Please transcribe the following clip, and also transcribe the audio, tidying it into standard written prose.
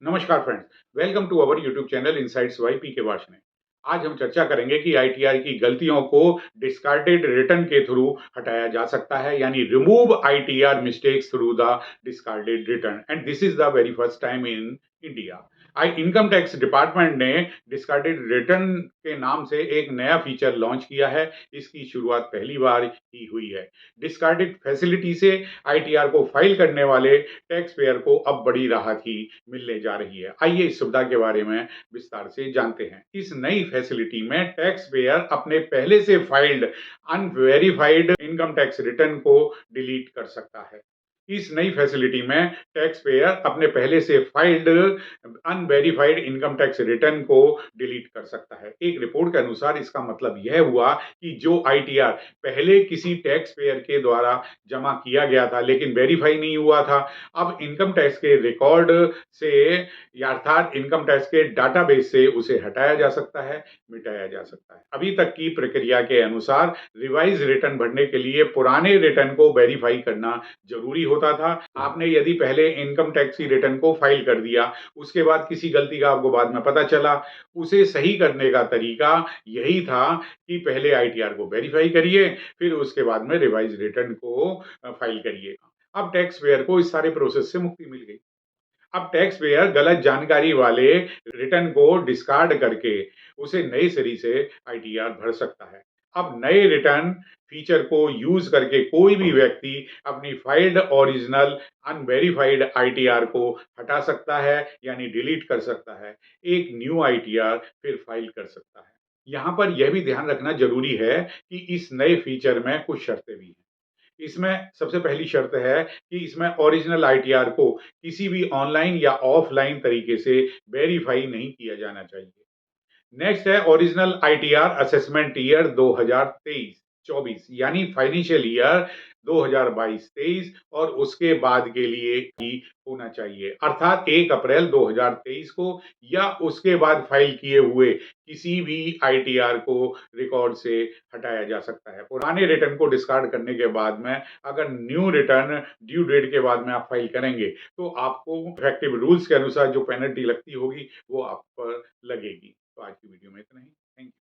नमस्कार friends, welcome to our YouTube channel insights by PK Varshney. आज हम चर्चा करेंगे कि आईटीआर की गलतियों को डिस्कार्डेड रिटर्न के थ्रू हटाया जा सकता है, यानी remove ITR mistakes through the discarded return and this is the very first time in India. I income tax department ने डिस्कार्डेड रिटर्न के नाम से एक नया फीचर लॉन्च किया है। इसकी शुरुआत पहली बार ही हुई है। डिस्कार्डेड फैसिलिटी से आईटीआर को फाइल करने वाले टैक्स पेयर को अब बड़ी राहत ही मिलने जा रही है। आइए इस सुविधा के बारे में विस्तार से जानते हैं। इस नई फैसिलिटी में टैक्स पेयर अपने पहले से filed unverified income tax return को डिलीट कर सकता है। इस नई फैसिलिटी में टैक्स पेयर अपने पहले से filed unverified income tax return को डिलीट कर सकता है। एक रिपोर्ट के अनुसार इसका मतलब यह हुआ कि जो आईटीआर पहले किसी टैक्स पेयर के द्वारा जमा किया गया था लेकिन वेरीफाई नहीं हुआ था, अब इनकम टैक्स के रिकॉर्ड से अर्थात इनकम टैक्स के डाटाबेस से उसे हटाया जा सकता है, मिटाया जा सकता है। अभी तक की प्रक्रिया के अनुसार रिवाइज रिटर्न भरने के लिए पुराने रिटर्न को वेरीफाई करना जरूरी होता था। आपने यदि पहले इनकम टैक्स की रिटर्न को फाइल कर दिया, उसके बाद किसी गलती का आपको बाद में पता चला, उसे सही करने का तरीका यही था कि पहले आईटीआर को वेरीफाई करिए, फिर उसके बाद में रिवाइज रिटर्न को फाइल करिए। अब टैक्स पेयर को इस सारे प्रोसेस से मुक्ति मिल गई। अब टैक्स पेयर गलत जानकारी वाले रिटर्न को डिस्कार्ड करके उसे नए सिरे से आईटीआर भर सकता है। अब नए रिटर्न फीचर को यूज करके कोई भी व्यक्ति अपनी फाइल्ड ओरिजिनल अनवेरिफाइड आईटीआर को हटा सकता है, यानी डिलीट कर सकता है। एक न्यू आईटीआर फिर फाइल कर सकता है। यहाँ पर यह भी ध्यान रखना जरूरी है कि इस नए फीचर में कुछ शर्तें भी हैं। इसमें सबसे पहली शर्त है कि इसमें ओरिजिनल आईटीआर को किसी भी ऑनलाइन या ऑफलाइन तरीके से वेरीफाई नहीं किया जाना चाहिए। नेक्स्ट है ओरिजिनल आईटीआर असेसमेंट ईयर 2023-24, यानी फाइनेंशियल ईयर 2022-23 और उसके बाद के लिए ही होना चाहिए, अर्थात 1 अप्रैल 2023 को या उसके बाद फाइल किए हुए किसी भी आईटीआर को रिकॉर्ड से हटाया जा सकता है। पुराने रिटर्न को डिस्कार्ड करने के बाद में अगर न्यू रिटर्न ड्यू डेट के बाद में आप फाइल करेंगे तो आपको इफेक्टिव रूल्स के अनुसार जो पेनल्टी लगती होगी वो आप पर लगेगी। तो आज की वीडियो में इतना ही। Thank you.